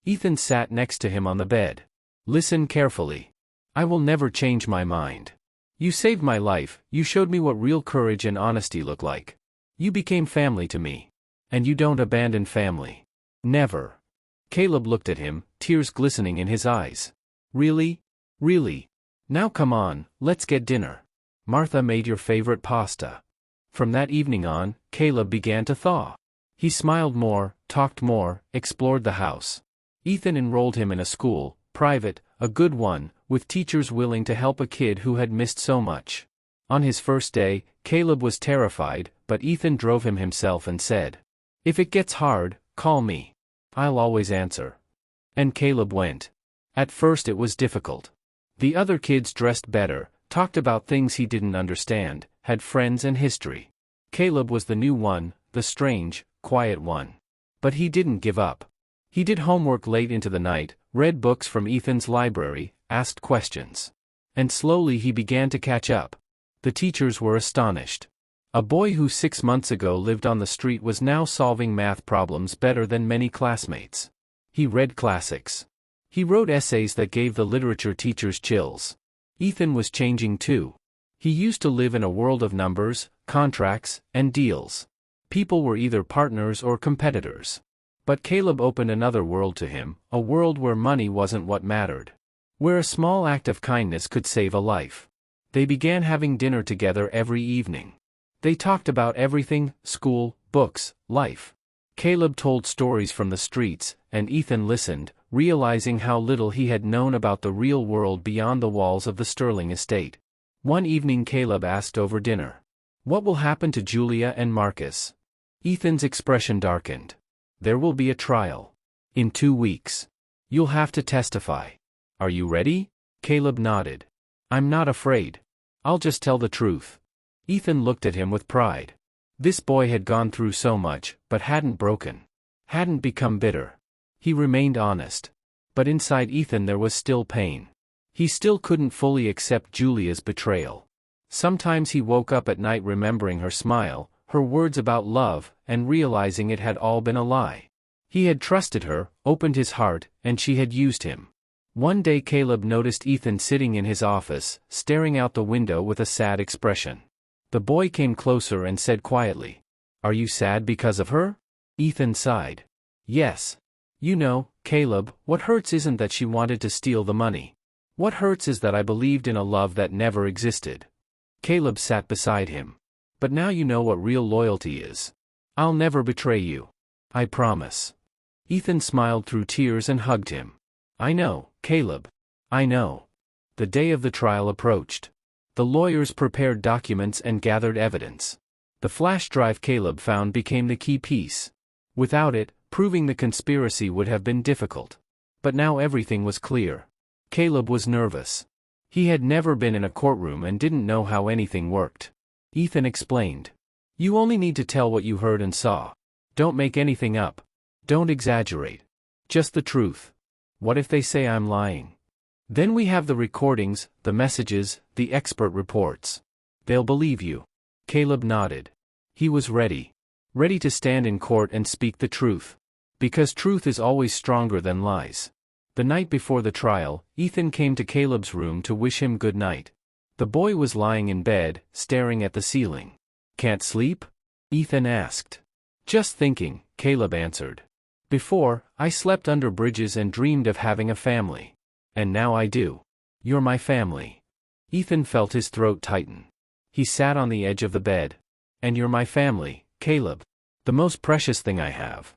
Ethan sat next to him on the bed. "Listen carefully. I will never change my mind. You saved my life, you showed me what real courage and honesty look like. You became family to me. And you don't abandon family. Never." Caleb looked at him, tears glistening in his eyes. "Really? Really? Now come on, let's get dinner. Martha made your favorite pasta." From that evening on, Caleb began to thaw. He smiled more, talked more, explored the house. Ethan enrolled him in a school, private, a good one, with teachers willing to help a kid who had missed so much. On his first day, Caleb was terrified, but Ethan drove him himself and said, "If it gets hard, call me. I'll always answer." And Caleb went. At first it was difficult. The other kids dressed better, talked about things he didn't understand, had friends and history. Caleb was the new one, the strange, quiet one. But he didn't give up. He did homework late into the night, read books from Ethan's library, asked questions. And slowly he began to catch up. The teachers were astonished. A boy who 6 months ago lived on the street was now solving math problems better than many classmates. He read classics. He wrote essays that gave the literature teachers chills. Ethan was changing too. He used to live in a world of numbers, contracts, and deals. People were either partners or competitors. But Caleb opened another world to him, a world where money wasn't what mattered. Where a small act of kindness could save a life. They began having dinner together every evening. They talked about everything, school, books, life. Caleb told stories from the streets, and Ethan listened, realizing how little he had known about the real world beyond the walls of the Sterling estate. One evening Caleb asked over dinner, "What will happen to Julia and Marcus?" Ethan's expression darkened. "There will be a trial. In 2 weeks. You'll have to testify. Are you ready?" Caleb nodded. "I'm not afraid. I'll just tell the truth." Ethan looked at him with pride. This boy had gone through so much, but hadn't broken. Hadn't become bitter. He remained honest. But inside Ethan there was still pain. He still couldn't fully accept Julia's betrayal. Sometimes he woke up at night remembering her smile, her words about love, and realizing it had all been a lie. He had trusted her, opened his heart, and she had used him. One day Caleb noticed Ethan sitting in his office, staring out the window with a sad expression. The boy came closer and said quietly, "Are you sad because of her?" Ethan sighed. "Yes. You know, Caleb, what hurts isn't that she wanted to steal the money. What hurts is that I believed in a love that never existed." Caleb sat beside him. "But now you know what real loyalty is. I'll never betray you. I promise." Ethan smiled through tears and hugged him. "I know, Caleb. I know." The day of the trial approached. The lawyers prepared documents and gathered evidence. The flash drive Caleb found became the key piece. Without it, proving the conspiracy would have been difficult. But now everything was clear. Caleb was nervous. He had never been in a courtroom and didn't know how anything worked. Ethan explained. "You only need to tell what you heard and saw. Don't make anything up. Don't exaggerate. Just the truth. What if they say I'm lying? Then we have the recordings, the messages, the expert reports. They'll believe you." Caleb nodded. He was ready. Ready to stand in court and speak the truth. Because truth is always stronger than lies. The night before the trial, Ethan came to Caleb's room to wish him good night. The boy was lying in bed, staring at the ceiling. "Can't sleep?" Ethan asked. "Just thinking," Caleb answered. "Before, I slept under bridges and dreamed of having a family. And now I do. You're my family." Ethan felt his throat tighten. He sat on the edge of the bed. "And you're my family, Caleb. The most precious thing I have."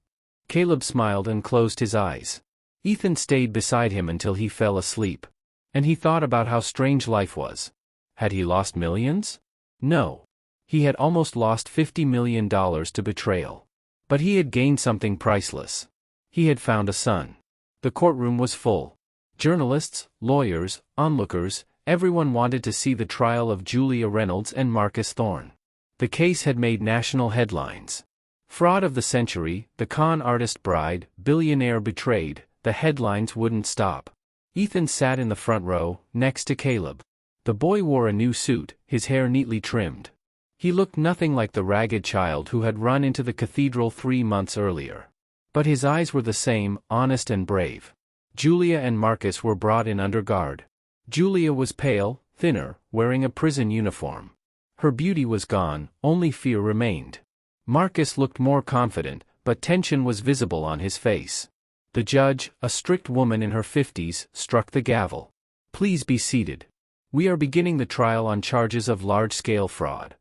Caleb smiled and closed his eyes. Ethan stayed beside him until he fell asleep. And he thought about how strange life was. Had he lost millions? No. He had almost lost $50 million to betrayal. But he had gained something priceless. He had found a son. The courtroom was full. Journalists, lawyers, onlookers, everyone wanted to see the trial of Julia Reynolds and Marcus Thorne. The case had made national headlines. Fraud of the century, the con artist bride, billionaire betrayed, the headlines wouldn't stop. Ethan sat in the front row, next to Caleb. The boy wore a new suit, his hair neatly trimmed. He looked nothing like the ragged child who had run into the cathedral 3 months earlier. But his eyes were the same, honest and brave. Julia and Marcus were brought in under guard. Julia was pale, thinner, wearing a prison uniform. Her beauty was gone, only fear remained. Marcus looked more confident, but tension was visible on his face. The judge, a strict woman in her 50s, struck the gavel. "Please be seated. We are beginning the trial on charges of large-scale fraud."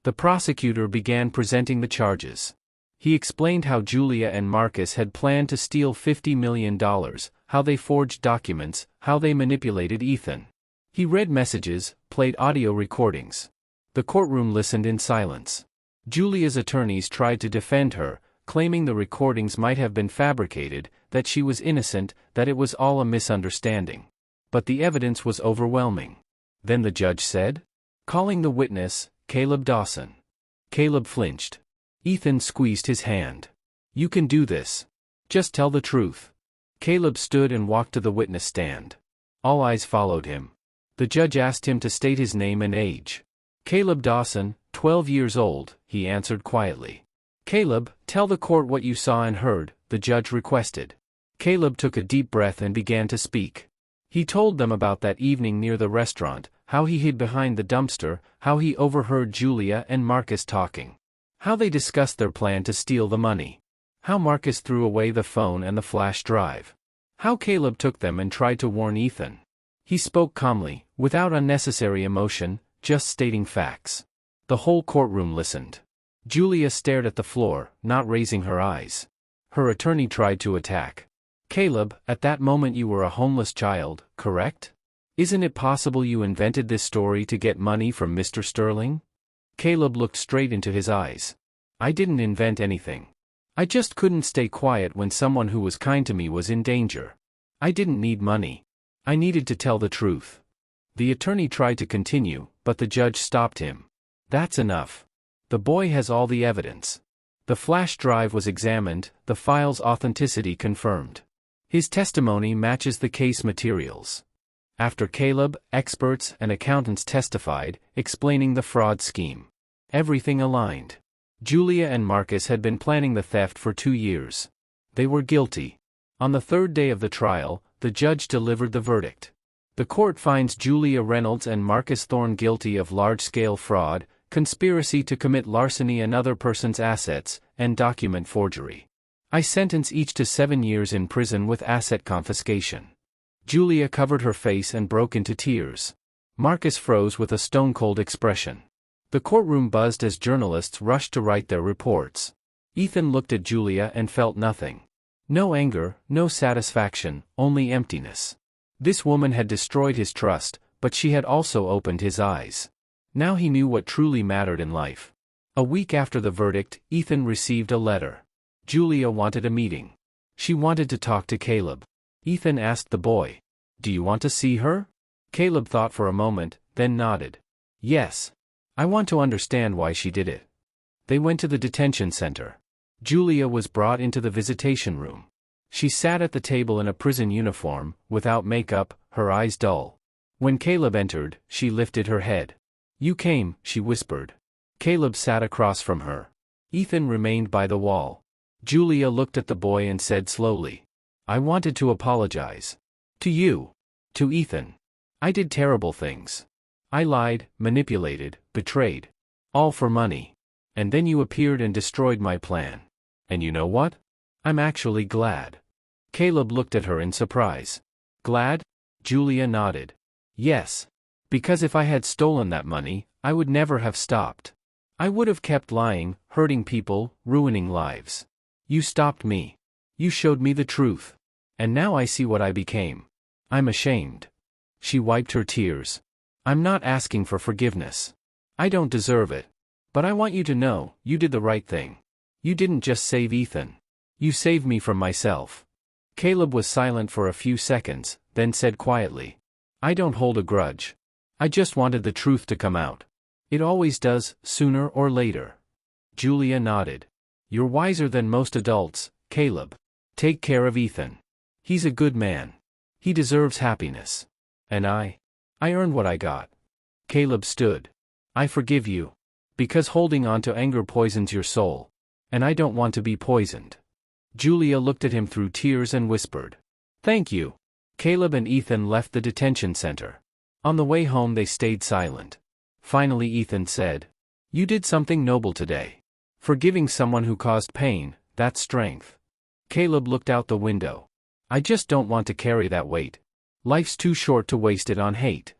The prosecutor began presenting the charges. He explained how Julia and Marcus had planned to steal $50 million, how they forged documents, how they manipulated Ethan. He read messages, played audio recordings. The courtroom listened in silence. Julia's attorneys tried to defend her, claiming the recordings might have been fabricated, that she was innocent, that it was all a misunderstanding. But the evidence was overwhelming. Then the judge said, "Calling the witness, Caleb Dawson." Caleb flinched. Ethan squeezed his hand. "You can do this. Just tell the truth." Caleb stood and walked to the witness stand. All eyes followed him. The judge asked him to state his name and age. "Caleb Dawson, 12 years old," he answered quietly. "Caleb, tell the court what you saw and heard," the judge requested. Caleb took a deep breath and began to speak. He told them about that evening near the restaurant, how he hid behind the dumpster, how he overheard Julia and Marcus talking. How they discussed their plan to steal the money. How Marcus threw away the phone and the flash drive. How Caleb took them and tried to warn Ethan. He spoke calmly, without unnecessary emotion, just stating facts. The whole courtroom listened. Julia stared at the floor, not raising her eyes. Her attorney tried to attack. "Caleb, at that moment you were a homeless child, correct? Isn't it possible you invented this story to get money from Mr. Sterling?" Caleb looked straight into his eyes. "I didn't invent anything. I just couldn't stay quiet when someone who was kind to me was in danger. I didn't need money. I needed to tell the truth." The attorney tried to continue, but the judge stopped him. "That's enough. The boy has all the evidence." The flash drive was examined, the file's authenticity confirmed. His testimony matches the case materials. After Caleb, experts and accountants testified, explaining the fraud scheme. Everything aligned. Julia and Marcus had been planning the theft for 2 years. They were guilty. On the third day of the trial, the judge delivered the verdict. The court finds Julia Reynolds and Marcus Thorne guilty of large-scale fraud, conspiracy to commit larceny another person's assets, and document forgery. I sentence each to 7 years in prison with asset confiscation. Julia covered her face and broke into tears. Marcus froze with a stone-cold expression. The courtroom buzzed as journalists rushed to write their reports. Ethan looked at Julia and felt nothing. No anger, no satisfaction, only emptiness. This woman had destroyed his trust, but she had also opened his eyes. Now he knew what truly mattered in life. A week after the verdict, Ethan received a letter. Julia wanted a meeting. She wanted to talk to Caleb. Ethan asked the boy, "Do you want to see her?" Caleb thought for a moment, then nodded. "Yes. I want to understand why she did it." They went to the detention center. Julia was brought into the visitation room. She sat at the table in a prison uniform, without makeup, her eyes dull. When Caleb entered, she lifted her head. "You came," she whispered. Caleb sat across from her. Ethan remained by the wall. Julia looked at the boy and said slowly, "I wanted to apologize. To you. To Ethan. I did terrible things. I lied, manipulated, betrayed. All for money. And then you appeared and destroyed my plan. And you know what? I'm actually glad." Caleb looked at her in surprise. "Glad?" Julia nodded. "Yes. Because if I had stolen that money, I would never have stopped. I would have kept lying, hurting people, ruining lives. You stopped me. You showed me the truth. And now I see what I became. I'm ashamed." She wiped her tears. "I'm not asking for forgiveness. I don't deserve it. But I want you to know, you did the right thing. You didn't just save Ethan. You saved me from myself." Caleb was silent for a few seconds, then said quietly, "I don't hold a grudge. I just wanted the truth to come out. It always does, sooner or later." Julia nodded. "You're wiser than most adults, Caleb. Take care of Ethan. He's a good man. He deserves happiness. And I earned what I got." Caleb stood. "I forgive you. Because holding on to anger poisons your soul. And I don't want to be poisoned." Julia looked at him through tears and whispered, "Thank you." Caleb and Ethan left the detention center. On the way home they stayed silent. Finally Ethan said, "You did something noble today. Forgiving someone who caused pain, that's strength." Caleb looked out the window. "I just don't want to carry that weight. Life's too short to waste it on hate."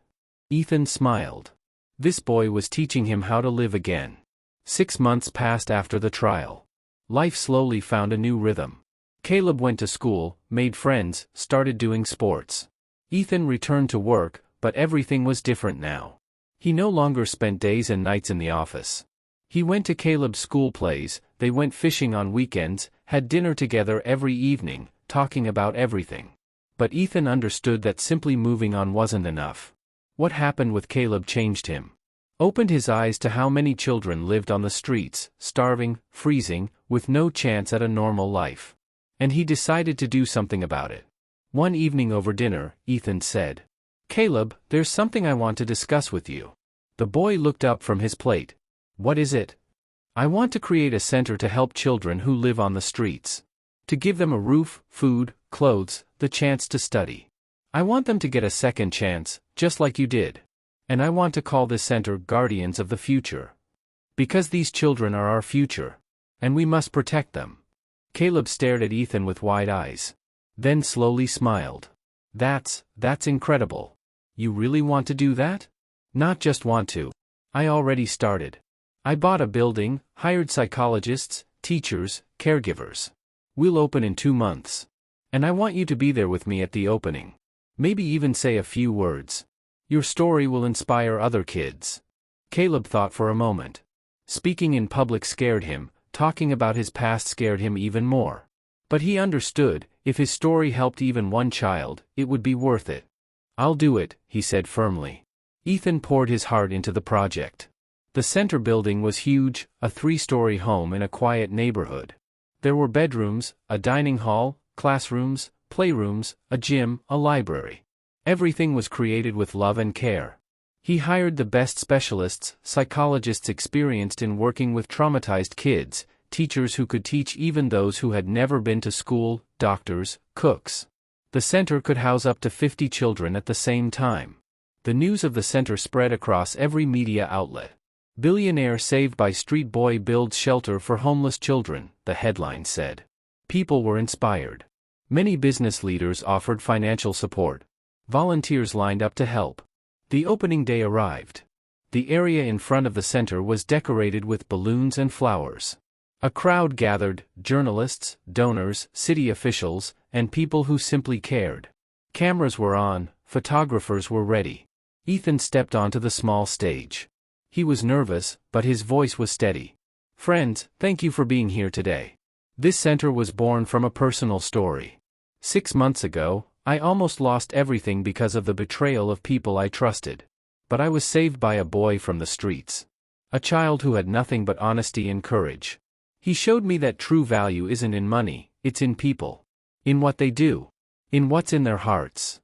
Ethan smiled. This boy was teaching him how to live again. 6 months passed after the trial. Life slowly found a new rhythm. Caleb went to school, made friends, started doing sports. Ethan returned to work, but everything was different now. He no longer spent days and nights in the office. He went to Caleb's school plays, they went fishing on weekends, had dinner together every evening, talking about everything. But Ethan understood that simply moving on wasn't enough. What happened with Caleb changed him. Opened his eyes to how many children lived on the streets, starving, freezing, with no chance at a normal life. And he decided to do something about it. One evening over dinner, Ethan said, "Caleb, there's something I want to discuss with you." The boy looked up from his plate. "What is it?" "I want to create a center to help children who live on the streets. To give them a roof, food, clothes, the chance to study. I want them to get a second chance, just like you did. And I want to call this center Guardians of the Future. Because these children are our future. And we must protect them." Caleb stared at Ethan with wide eyes. Then slowly smiled. That's incredible. You really want to do that?" "Not just want to. I already started. I bought a building, hired psychologists, teachers, caregivers. We'll open in 2 months. And I want you to be there with me at the opening. Maybe even say a few words. Your story will inspire other kids." Caleb thought for a moment. Speaking in public scared him, talking about his past scared him even more. But he understood, if his story helped even one child, it would be worth it. "I'll do it," he said firmly. Ethan poured his heart into the project. The center building was huge, a 3-story home in a quiet neighborhood. There were bedrooms, a dining hall, classrooms, playrooms, a gym, a library. Everything was created with love and care. He hired the best specialists, psychologists experienced in working with traumatized kids, teachers who could teach even those who had never been to school, doctors, cooks. The center could house up to 50 children at the same time. The news of the center spread across every media outlet. "Billionaire saved by street boy builds shelter for homeless children," the headline said. People were inspired. Many business leaders offered financial support. Volunteers lined up to help. The opening day arrived. The area in front of the center was decorated with balloons and flowers. A crowd gathered: journalists, donors, city officials, and people who simply cared. Cameras were on, photographers were ready. Ethan stepped onto the small stage. He was nervous, but his voice was steady. "Friends, thank you for being here today. This center was born from a personal story. 6 months ago, I almost lost everything because of the betrayal of people I trusted. But I was saved by a boy from the streets. A child who had nothing but honesty and courage. He showed me that true value isn't in money, it's in people. In what they do. In what's in their hearts."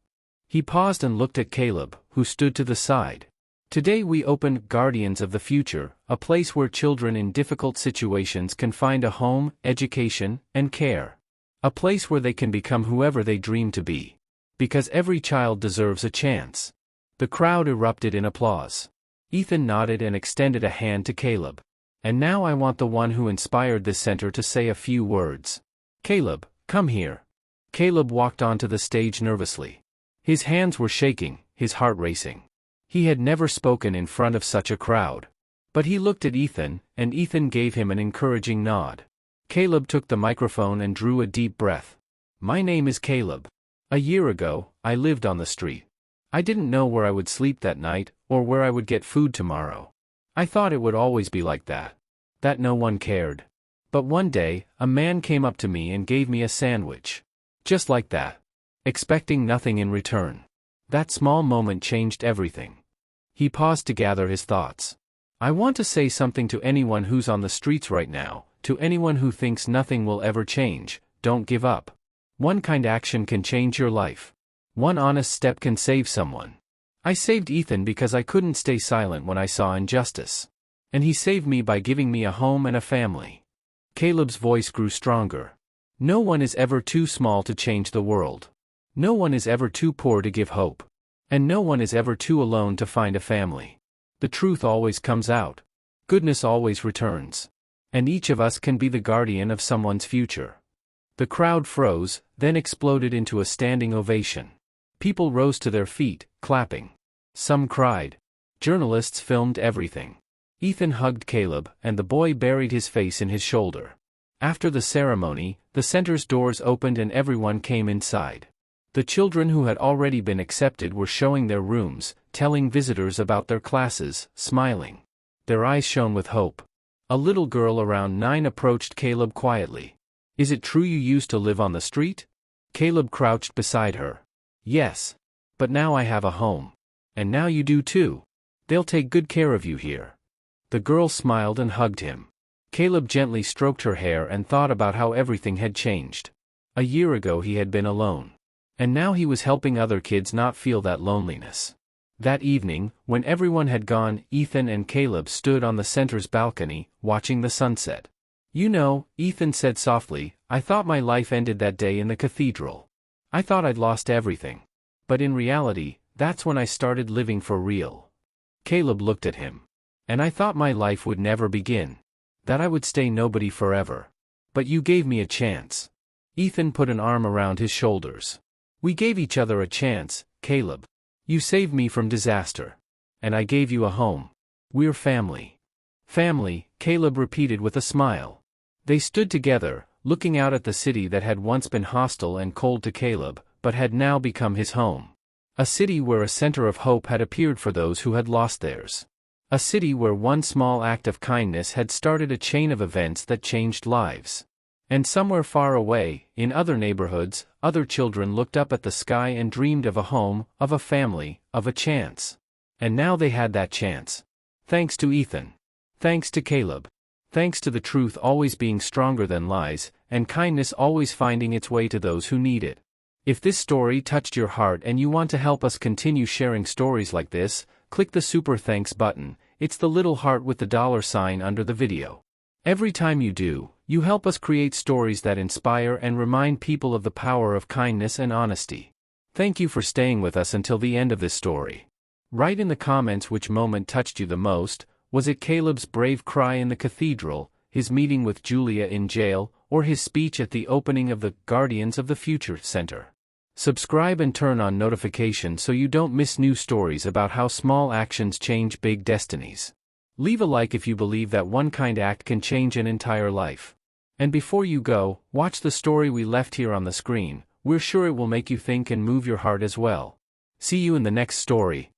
He paused and looked at Caleb, who stood to the side. "Today we open Guardians of the Future, a place where children in difficult situations can find a home, education, and care. A place where they can become whoever they dream to be. Because every child deserves a chance." The crowd erupted in applause. Ethan nodded and extended a hand to Caleb. "And now I want the one who inspired this center to say a few words. Caleb, come here." Caleb walked onto the stage nervously. His hands were shaking, his heart racing. He had never spoken in front of such a crowd. But he looked at Ethan, and Ethan gave him an encouraging nod. Caleb took the microphone and drew a deep breath. "My name is Caleb. A year ago, I lived on the street. I didn't know where I would sleep that night, or where I would get food tomorrow. I thought it would always be like that. That no one cared. But one day, a man came up to me and gave me a sandwich. Just like that. Expecting nothing in return. That small moment changed everything." He paused to gather his thoughts. "I want to say something to anyone who's on the streets right now, to anyone who thinks nothing will ever change: don't give up. One kind action can change your life. One honest step can save someone. I saved Ethan because I couldn't stay silent when I saw injustice. And he saved me by giving me a home and a family." Caleb's voice grew stronger. "No one is ever too small to change the world. No one is ever too poor to give hope. And no one is ever too alone to find a family. The truth always comes out. Goodness always returns. And each of us can be the guardian of someone's future." The crowd froze, then exploded into a standing ovation. People rose to their feet, clapping. Some cried. Journalists filmed everything. Ethan hugged Caleb, and the boy buried his face in his shoulder. After the ceremony, the center's doors opened and everyone came inside. The children who had already been accepted were showing their rooms, telling visitors about their classes, smiling. Their eyes shone with hope. A little girl around 9 approached Caleb quietly. "Is it true you used to live on the street?" Caleb crouched beside her. "Yes. But now I have a home. And now you do too. They'll take good care of you here." The girl smiled and hugged him. Caleb gently stroked her hair and thought about how everything had changed. A year ago he had been alone. And now he was helping other kids not feel that loneliness. That evening, when everyone had gone, Ethan and Caleb stood on the center's balcony, watching the sunset. "You know," Ethan said softly, "I thought my life ended that day in the cathedral. I thought I'd lost everything. But in reality, that's when I started living for real." Caleb looked at him. "And I thought my life would never begin. That I would stay nobody forever. But you gave me a chance." Ethan put an arm around his shoulders. "We gave each other a chance, Caleb. You saved me from disaster. And I gave you a home. We're family." "Family," Caleb repeated with a smile. They stood together, looking out at the city that had once been hostile and cold to Caleb, but had now become his home. A city where a center of hope had appeared for those who had lost theirs. A city where one small act of kindness had started a chain of events that changed lives. And somewhere far away, in other neighborhoods, other children looked up at the sky and dreamed of a home, of a family, of a chance. And now they had that chance. Thanks to Ethan. Thanks to Caleb. Thanks to the truth always being stronger than lies, and kindness always finding its way to those who need it. If this story touched your heart and you want to help us continue sharing stories like this, Click the super thanks button, it's the little heart with the $sign under the video. Every time you do, you help us create stories that inspire and remind people of the power of kindness and honesty. Thank you for staying with us until the end of this story. Write in the comments which moment touched you the most. Was it Caleb's brave cry in the cathedral, his meeting with Julia in jail, or his speech at the opening of the Guardians of the Future Center? Subscribe and turn on notifications so you don't miss new stories about how small actions change big destinies. Leave a like if you believe that one kind act can change an entire life. And before you go, watch the story we left here on the screen. We're sure it will make you think and move your heart as well. See you in the next story.